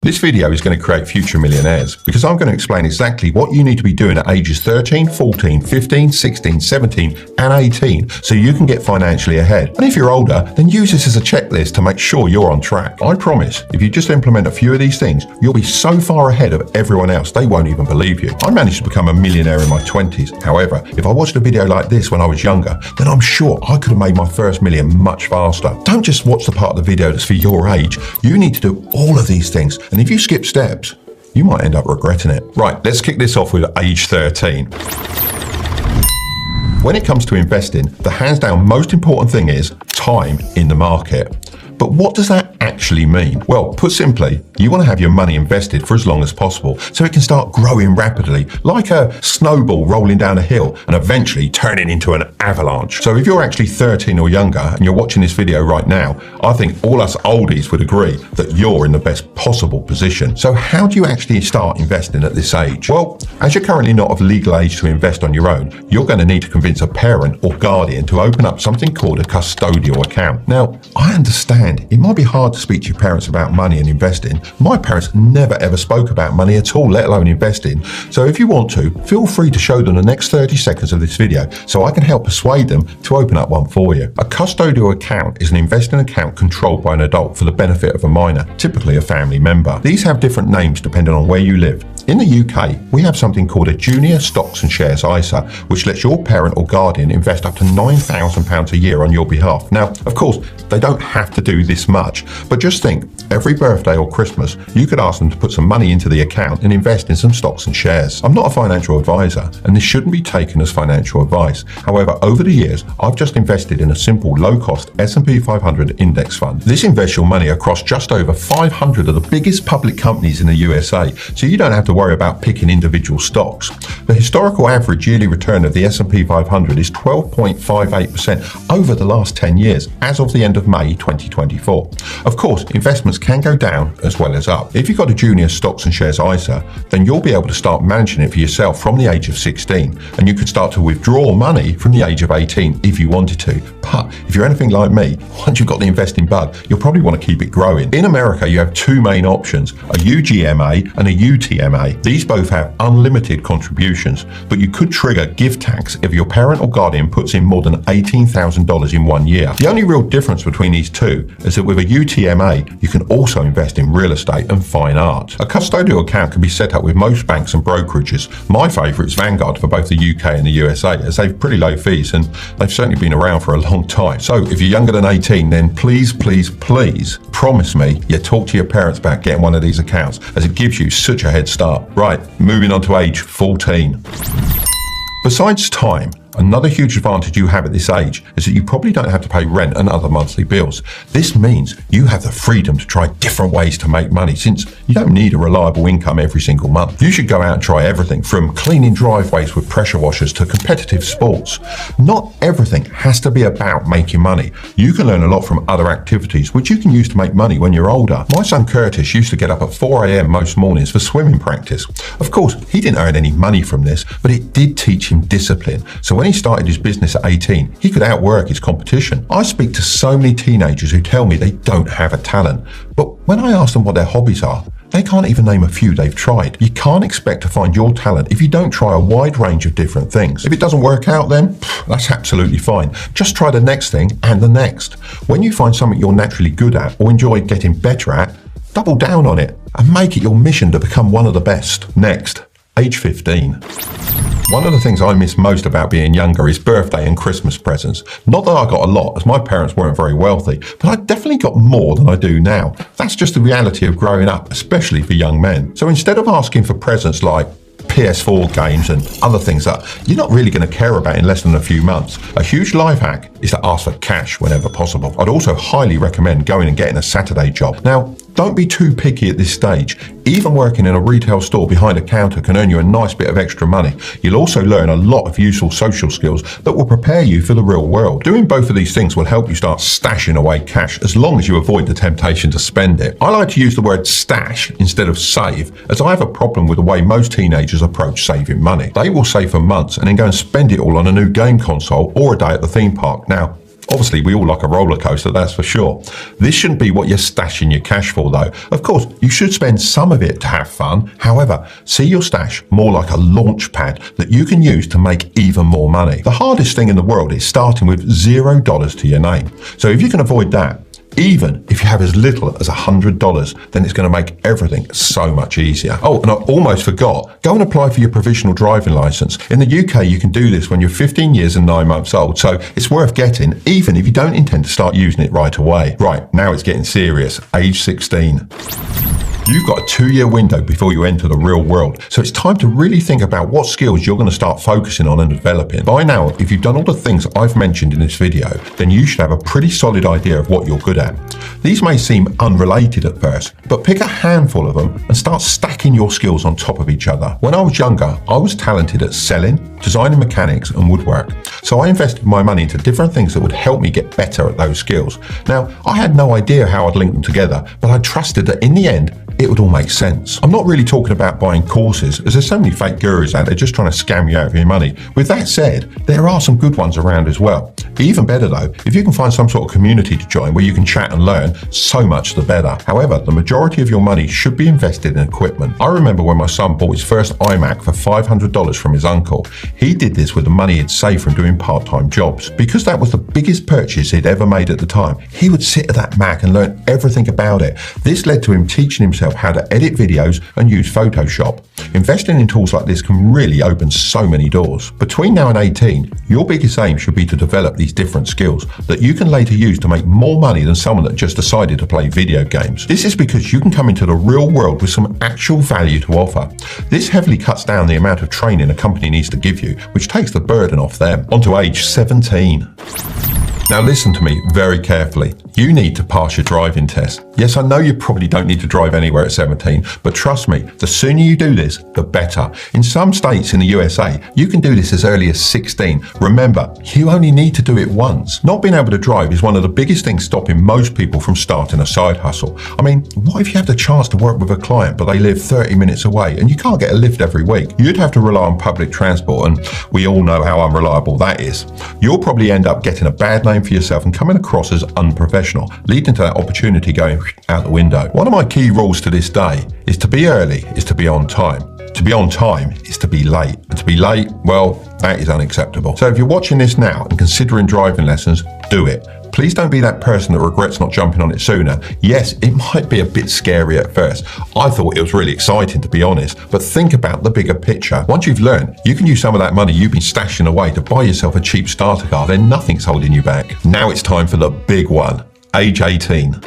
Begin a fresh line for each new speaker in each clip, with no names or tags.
This video is going to create future millionaires because I'm going to explain exactly what you need to be doing at ages 13, 14, 15, 16, 17 and 18 so you can get financially ahead. And if you're older, then use this as a checklist to make sure you're on track. I promise, if you just implement a few of these things, you'll be so far ahead of everyone else they won't even believe you. I managed to become a millionaire in my 20s. However, if I watched a video like this when I was younger, then I'm sure I could have made my first million much faster. Don't just watch the part of the video that's for your age. You need to do all of these things. And if you skip steps, you might end up regretting it. Right, let's kick this off with age 13. When it comes to investing, the hands down most important thing is time in the market. But what does that actually mean? Well, put simply, you want to have your money invested for as long as possible so it can start growing rapidly, like a snowball rolling down a hill and eventually turning into an avalanche. So if you're actually 13 or younger and you're watching this video right now, I think all us oldies would agree that you're in the best possible position. So how do you actually start investing at this age? Well, as you're currently not of legal age to invest on your own, you're going to need to convince a parent or guardian to open up something called a custodial account. Now, I understand it might be hard to speak to your parents about money and investing. My parents never ever spoke about money at all, let alone investing. So if you want to, feel free to show them the next 30 seconds of this video so I can help persuade them to open up one for you. A custodial account is an investing account controlled by an adult for the benefit of a minor, typically a family member. These have different names depending on where you live. In the UK, we have something called a Junior Stocks and Shares ISA, which lets your parent or guardian invest up to £9,000 a year on your behalf. Now, of course, they don't have to do this much, but just think, every birthday or Christmas, you could ask them to put some money into the account and invest in some stocks and shares. I'm not a financial advisor, and this shouldn't be taken as financial advice. However, over the years, I've just invested in a simple, low-cost S&P 500 index fund. This invests your money across just over 500 of the biggest public companies in the USA, so you don't have to worry about picking individual stocks. The historical average yearly return of the S&P 500 is 12.58% over the last 10 years, as of the end of May 2024. Of course, investments can go down as well as up. If you've got a Junior Stocks and Shares ISA, then you'll be able to start managing it for yourself from the age of 16, and you could start to withdraw money from the age of 18 if you wanted to. But if you're anything like me, once you've got the investing bug, you'll probably want to keep it growing. In America, you have two main options, a UGMA and a UTMA. These both have unlimited contributions, but you could trigger gift tax if your parent or guardian puts in more than $18,000 in 1 year. The only real difference between these two is that with a UTMA, you can also invest in real estate and fine art. A custodial account can be set up with most banks and brokerages. My favourite is Vanguard for both the UK and the USA, as they've pretty low fees and they've certainly been around for a long time. So if you're younger than 18, then please promise me you talk to your parents about getting one of these accounts, as it gives you such a head start. Right, moving on to age 14. Besides time, another huge advantage you have at this age is that you probably don't have to pay rent and other monthly bills. This means you have the freedom to try different ways to make money, since you don't need a reliable income every single month. You should go out and try everything from cleaning driveways with pressure washers to competitive sports. Not everything has to be about making money. You can learn a lot from other activities which you can use to make money when you're older. My son Curtis used to get up at 4 a.m. most mornings for swimming practice. Of course, he didn't earn any money from this, but it did teach him discipline. So when he started his business at 18, he could outwork his competition. I speak to so many teenagers who tell me they don't have a talent, but when I ask them what their hobbies are, they can't even name a few they've tried. You can't expect to find your talent if you don't try a wide range of different things. If it doesn't work out, then that's absolutely fine. Just try the next thing and the next. When you find something you're naturally good at or enjoy getting better at, double down on it and make it your mission to become one of the best. Next, age 15. One of the things I miss most about being younger is birthday and Christmas presents. Not that I got a lot, as my parents weren't very wealthy, but I definitely got more than I do now. That's just the reality of growing up, especially for young men. So instead of asking for presents like PS4 games and other things that you're not really going to care about in less than a few months, a huge life hack is to ask for cash whenever possible. I'd also highly recommend going and getting a Saturday job. Now, don't be too picky at this stage. Even working in a retail store behind a counter can earn you a nice bit of extra money. You'll also learn a lot of useful social skills that will prepare you for the real world. Doing both of these things will help you start stashing away cash, as long as you avoid the temptation to spend it. I like to use the word stash instead of save, as I have a problem with the way most teenagers approach saving money. They will save for months and then go and spend it all on a new game console or a day at the theme park. Now, Obviously, we all like a roller coaster, that's for sure. This shouldn't be what you're stashing your cash for, though. Of course, you should spend some of it to have fun. However, see your stash more like a launch pad that you can use to make even more money. The hardest thing in the world is starting with $0 to your name. So if you can avoid that, even if you have as little as $100, then it's going to make everything so much easier. Oh, and I almost forgot, go and apply for your provisional driving license. In the UK, you can do this when you're 15 years and 9 months old, so it's worth getting, even if you don't intend to start using it right away. Right, now it's getting serious, age 16. You've got a 2-year window before you enter the real world, so it's time to really think about what skills you're going to start focusing on and developing. By now, if you've done all the things I've mentioned in this video, then you should have a pretty solid idea of what you're good at. These may seem unrelated at first, but pick a handful of them and start stacking your skills on top of each other. When I was younger, I was talented at selling, designing mechanics and woodwork, so I invested my money into different things that would help me get better at those skills. Now, I had no idea how I'd link them together, but I trusted that in the end, it would all make sense. I'm not really talking about buying courses, as there's so many fake gurus out there just trying to scam you out of your money. With that said, there are some good ones around as well. Even better though, if you can find some sort of community to join where you can chat and learn, so much the better. However, the majority of your money should be invested in equipment. I remember when my son bought his first iMac for $500 from his uncle. He did this with the money he'd saved from doing part-time jobs. Because that was the biggest purchase he'd ever made at the time, he would sit at that Mac and learn everything about it. This led to him teaching himself how to edit videos and use Photoshop. Investing in tools like this can really open so many doors. Between now and 18, your biggest aim should be to develop these different skills that you can later use to make more money than someone that just decided to play video games. This is because you can come into the real world with some actual value to offer. This heavily cuts down the amount of training a company needs to give you, which takes the burden off them. On to age 17. Now listen to me very carefully. You need to pass your driving test. Yes, I know you probably don't need to drive anywhere at 17, but trust me, the sooner you do this, the better. In some states in the USA, you can do this as early as 16. Remember, you only need to do it once. Not being able to drive is one of the biggest things stopping most people from starting a side hustle. I mean, what if you have the chance to work with a client, but they live 30 minutes away and you can't get a lift every week? You'd have to rely on public transport, and we all know how unreliable that is. You'll probably end up getting a bad name for yourself and coming across as unprofessional, leading to that opportunity going out the window. One of my key rules to this day is to be early is to be on time. To be on time is to be late. And to be late, well, that is unacceptable. So if you're watching this now and considering driving lessons, do it. Please don't be that person that regrets not jumping on it sooner. Yes, it might be a bit scary at first. I thought it was really exciting, to be honest, but think about the bigger picture. Once you've learned, you can use some of that money you've been stashing away to buy yourself a cheap starter car, then nothing's holding you back. Now it's time for the big one, age 18.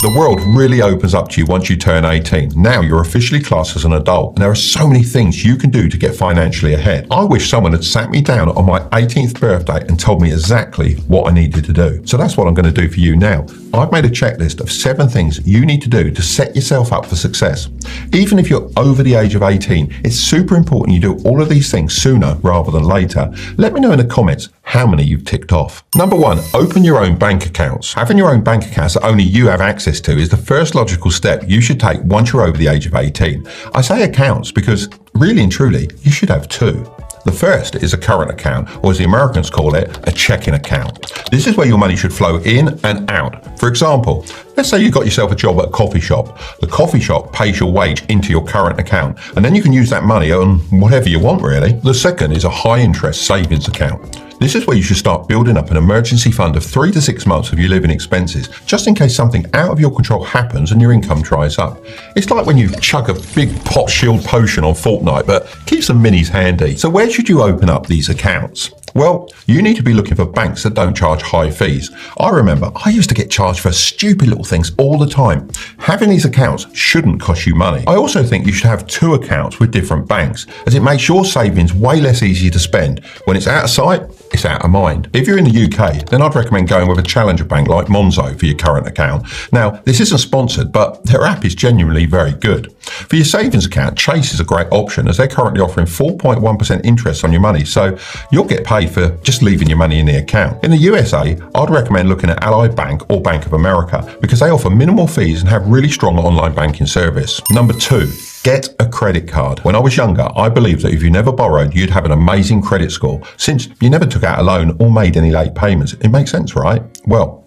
The world really opens up to you once you turn 18. Now you're officially classed as an adult, and there are so many things you can do to get financially ahead. I wish someone had sat me down on my 18th birthday and told me exactly what I needed to do. So that's what I'm going to do for you now. I've made a checklist of 7 things you need to do to set yourself up for success. Even if you're over the age of 18, it's super important you do all of these things sooner rather than later. Let me know in the comments how many you've ticked off. Number 1, open your own bank accounts. Having your own bank accounts that only you have access to is the first logical step you should take once you're over the age of 18. I say accounts because really and truly, you should have 2. The first is a current account, or as the Americans call it, a checking account. This is where your money should flow in and out. For example, let's say you got yourself a job at a coffee shop. The coffee shop pays your wage into your current account, and then you can use that money on whatever you want, really. The second is a high interest savings account. This is where you should start building up an emergency fund of 3 to 6 months of your living expenses, just in case something out of your control happens and your income dries up. It's like when you chug a big pot shield potion on Fortnite, but keep some minis handy. So where should you open up these accounts? Well, you need to be looking for banks that don't charge high fees. I remember I used to get charged for stupid little things all the time. Having these accounts shouldn't cost you money. I also think you should have 2 accounts with different banks, as it makes your savings way less easy to spend. When it's out of sight, it's out of mind. If you're in the UK, then I'd recommend going with a challenger bank like Monzo for your current account. Now, this isn't sponsored, but their app is genuinely very good. For your savings account, Chase is a great option as they're currently offering 4.1% interest on your money, so you'll get paid for just leaving your money in the account. In the USA, I'd recommend looking at Ally Bank or Bank of America because they offer minimal fees and have really strong online banking service. Number 2. Get a credit card. When I was younger, I believed that if you never borrowed, you'd have an amazing credit score since you never took out a loan or made any late payments. It makes sense, right? Well,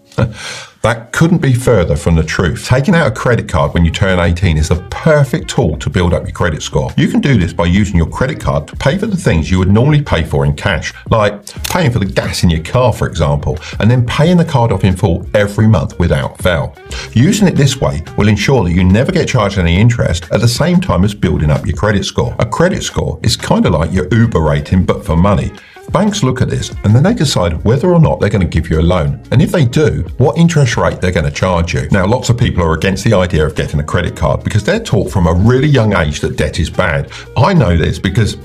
that couldn't be further from the truth. Taking out a credit card when you turn 18 is the perfect tool to build up your credit score. You can do this by using your credit card to pay for the things you would normally pay for in cash, like paying for the gas in your car, for example, and then paying the card off in full every month without fail. Using it this way will ensure that you never get charged any interest at the same time as building up your credit score. A credit score is kind of like your Uber rating, but for money. Banks look at this and then they decide whether or not they're going to give you a loan. And if they do, what interest rate they're going to charge you. Now, lots of people are against the idea of getting a credit card because they're taught from a really young age that debt is bad. I know this because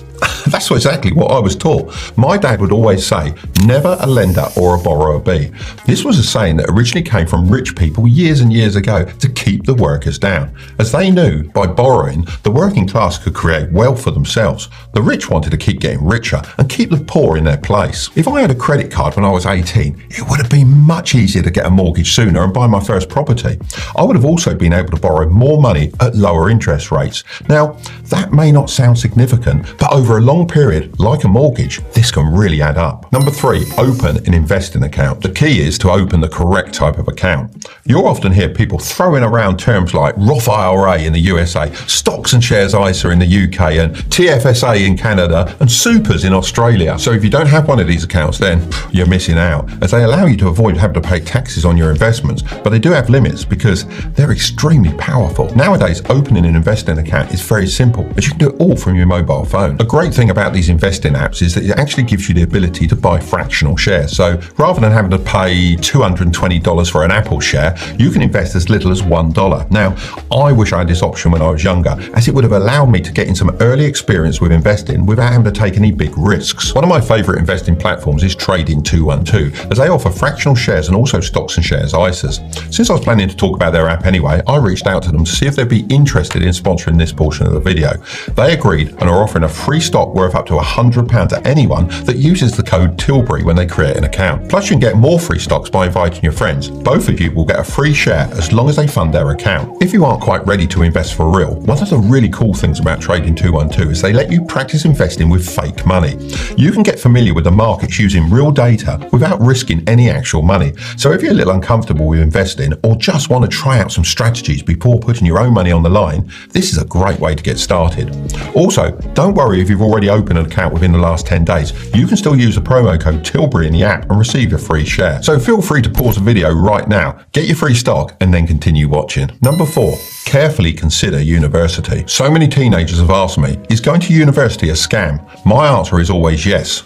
that's exactly what I was taught. My dad would always say, never a lender or a borrower be. This was a saying that originally came from rich people years and years ago to keep the workers down, as they knew by borrowing, the working class could create wealth for themselves. The rich wanted to keep getting richer and keep the poor in their place. If I had a credit card when I was 18, it would have been much easier to get a mortgage sooner and buy my first property. I would have also been able to borrow more money at lower interest rates. Now, that may not sound significant, but over a long period, like a mortgage, this can really add up. Number 3, open an investing account. The key is to open the correct type of account. You'll often hear people throwing around terms like Roth IRA in the USA, stocks and shares ISA in the UK, and TFSA in Canada, and supers in Australia. So if you don't have one of these accounts, then you're missing out, as they allow you to avoid having to pay taxes on your investments, but they do have limits because they're extremely powerful. Nowadays, opening an investing account is very simple, as you can do it all from your mobile phone. A great thing about these investing apps is that it actually gives you the ability to buy fractional shares. So rather than having to pay $220 for an Apple share, you can invest as little as $1. Now, I wish I had this option when I was younger, as it would have allowed me to get in some early experience with investing without having to take any big risks. One of my favorite investing platforms is Trading 212, as they offer fractional shares and also stocks and shares ISAs. Since I was planning to talk about their app anyway, I reached out to them to see if they'd be interested in sponsoring this portion of the video. They agreed and are offering a free stock worth up to £100 to anyone that uses the code Tilbury when they create an account. Plus, you can get more free stocks by inviting your friends. Both of you will get a free share as long as they fund their account. If you aren't quite ready to invest for real, one of the really cool things about Trading 212 is they let you practice investing with fake money. You can get familiar with the markets using real data without risking any actual money. So if you're a little uncomfortable with investing or just want to try out some strategies before putting your own money on the line, this is a great way to get started. Also, don't worry if you've already opened an account within the last 10 days. You can still use the promo code Tilbury in the app and receive your free share. So feel free to pause the video right now, get your free stock, and then continue watching. Number 4, carefully consider university. So many teenagers have asked me, is going to university a scam? My answer is always yes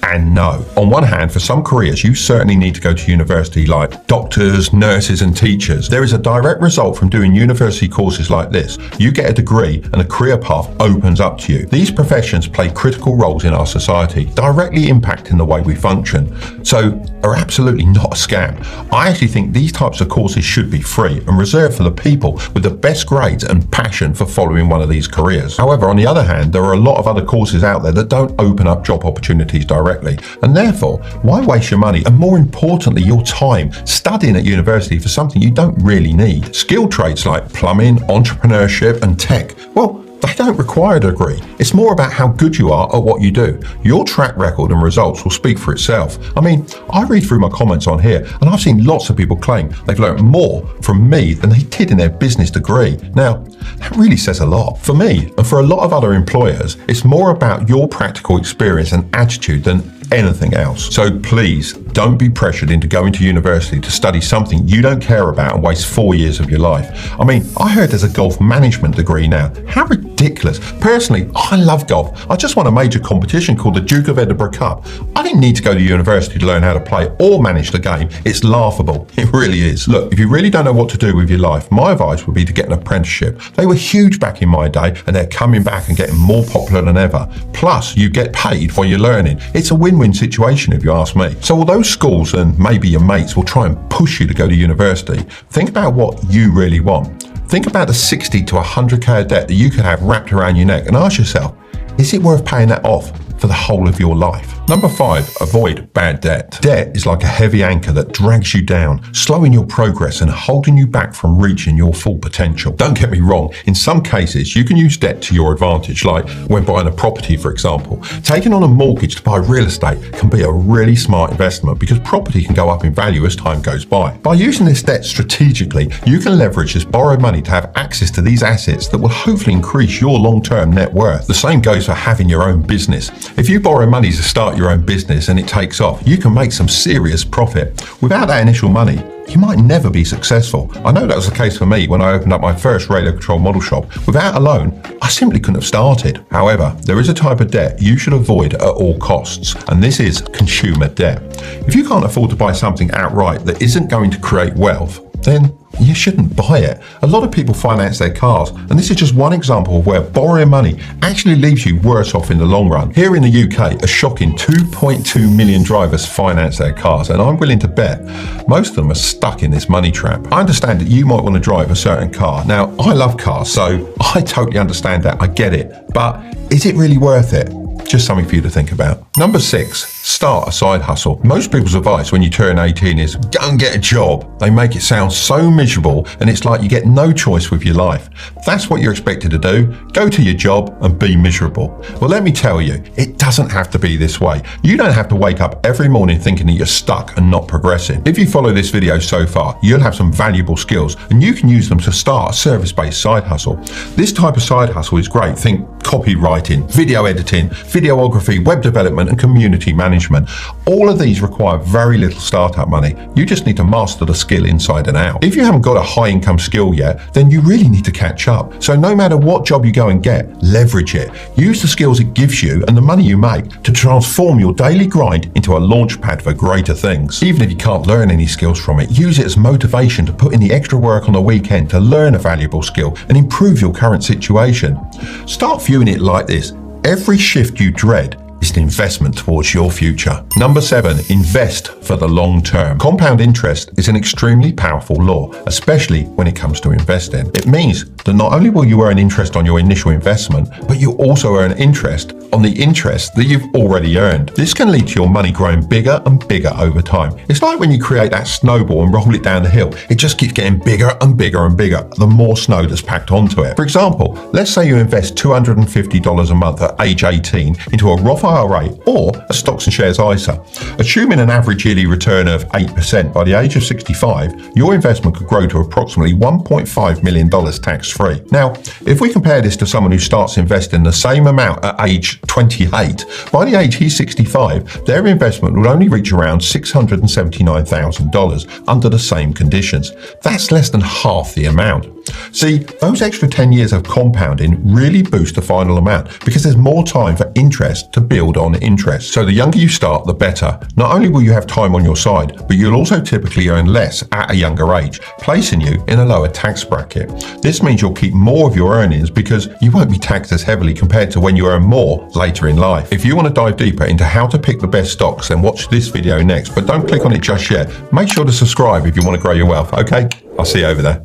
and no. On one hand, for some careers, you certainly need to go to university, like doctors, nurses, and teachers. There is a direct result from doing university courses like this. You get a degree and a career path opens up to you. These professions play critical roles in our society, directly impacting the way we function, so are absolutely not a scam. I actually think these types of courses should be free and reserved for the people with the best grades and passion for following one of these careers. However, on the other hand, there are a lot of other courses out there that don't open up job opportunities directly. And therefore, why waste your money and, more importantly, your time studying at university for something you don't really need? Skilled trades like plumbing, entrepreneurship, and tech, well, they don't require a degree. It's more about how good you are at what you do. Your track record and results will speak for itself. I mean, I read through my comments on here and I've seen lots of people claim they've learned more from me than they did in their business degree. Now, that really says a lot. For me, and for a lot of other employers, it's more about your practical experience and attitude than anything else. So please don't be pressured into going to university to study something you don't care about and waste 4 years of your life. I mean, I heard there's a golf management degree now. How ridiculous. Personally, I love golf. I just won a major competition called the Duke of Edinburgh Cup. I didn't need to go to university to learn how to play or manage the game. It's laughable. It really is. Look, if you really don't know what to do with your life, my advice would be to get an apprenticeship. They were huge back in my day and they're coming back and getting more popular than ever. Plus, you get paid while you're learning. It's a win-win situation if you ask me. So although schools and maybe your mates will try and push you to go to university, think about what you really want. Think about the 60 to 100k of debt that you could have wrapped around your neck and ask yourself, is it worth paying that off for the whole of your life? Number 5, avoid bad debt. Debt is like a heavy anchor that drags you down, slowing your progress and holding you back from reaching your full potential. Don't get me wrong, in some cases you can use debt to your advantage, like when buying a property, for example. Taking on a mortgage to buy real estate can be a really smart investment because property can go up in value as time goes by. By using this debt strategically, you can leverage this borrowed money to have access to these assets that will hopefully increase your long-term net worth. The same goes for having your own business. If you borrow money to start your own business and it takes off, you can make some serious profit. Without that initial money, you might never be successful. I know that was the case for me when I opened up my first radio control model shop. Without a loan, I simply couldn't have started. However, there is a type of debt you should avoid at all costs, and this is consumer debt. If you can't afford to buy something outright that isn't going to create wealth, then you shouldn't buy it. A lot of people finance their cars, and this is just one example of where borrowing money actually leaves you worse off in the long run. Here in the UK, a shocking 2.2 million drivers finance their cars, and I'm willing to bet most of them are stuck in this money trap. I understand that you might want to drive a certain car. Now, I love cars, so I totally understand that. I get it. But is it really worth it? Just something for you to think about. Number 6, start a side hustle. Most people's advice when you turn 18 is go and get a job. They make it sound so miserable and it's like you get no choice with your life. That's what you're expected to do. Go to your job and be miserable. Well, let me tell you, it doesn't have to be this way. You don't have to wake up every morning thinking that you're stuck and not progressing. If you follow this video so far, you'll have some valuable skills and you can use them to start a service-based side hustle. This type of side hustle is great. Think copywriting, video editing, videography, web development, and community management. All of these require very little startup money. You just need to master the skill inside and out. If you haven't got a high income skill yet, then you really need to catch up. So no matter what job you go and get, leverage it. Use the skills it gives you and the money you make to transform your daily grind into a launch pad for greater things. Even if you can't learn any skills from it, use it as motivation to put in the extra work on the weekend to learn a valuable skill and improve your current situation. Start viewing it like this. Every shift you dread is an investment towards your future. Number 7, invest for the long term. Compound interest is an extremely powerful law, especially when it comes to investing. It means that not only will you earn interest on your initial investment, but you also earn interest on the interest that you've already earned. This can lead to your money growing bigger and bigger over time. It's like when you create that snowball and roll it down the hill. It just keeps getting bigger and bigger and bigger the more snow that's packed onto it. For example, let's say you invest $250 a month at age 18 into a Roth IRA or a stocks and shares ISA. Assuming an average yearly return of 8% by the age of 65, your investment could grow to approximately $1.5 million tax-free. Now, if we compare this to someone who starts investing the same amount at age 28, by the age he's 65, their investment will only reach around $679,000 under the same conditions. That's less than half the amount. See, those extra 10 years of compounding really boost the final amount because there's more time for interest to build on interest. So the younger you start, the better. Not only will you have time on your side, but you'll also typically earn less at a younger age, placing you in a lower tax bracket. This means you'll keep more of your earnings because you won't be taxed as heavily compared to when you earn more later in life. If you want to dive deeper into how to pick the best stocks, then watch this video next, but don't click on it just yet. Make sure to subscribe if you want to grow your wealth, okay? I'll see you over there.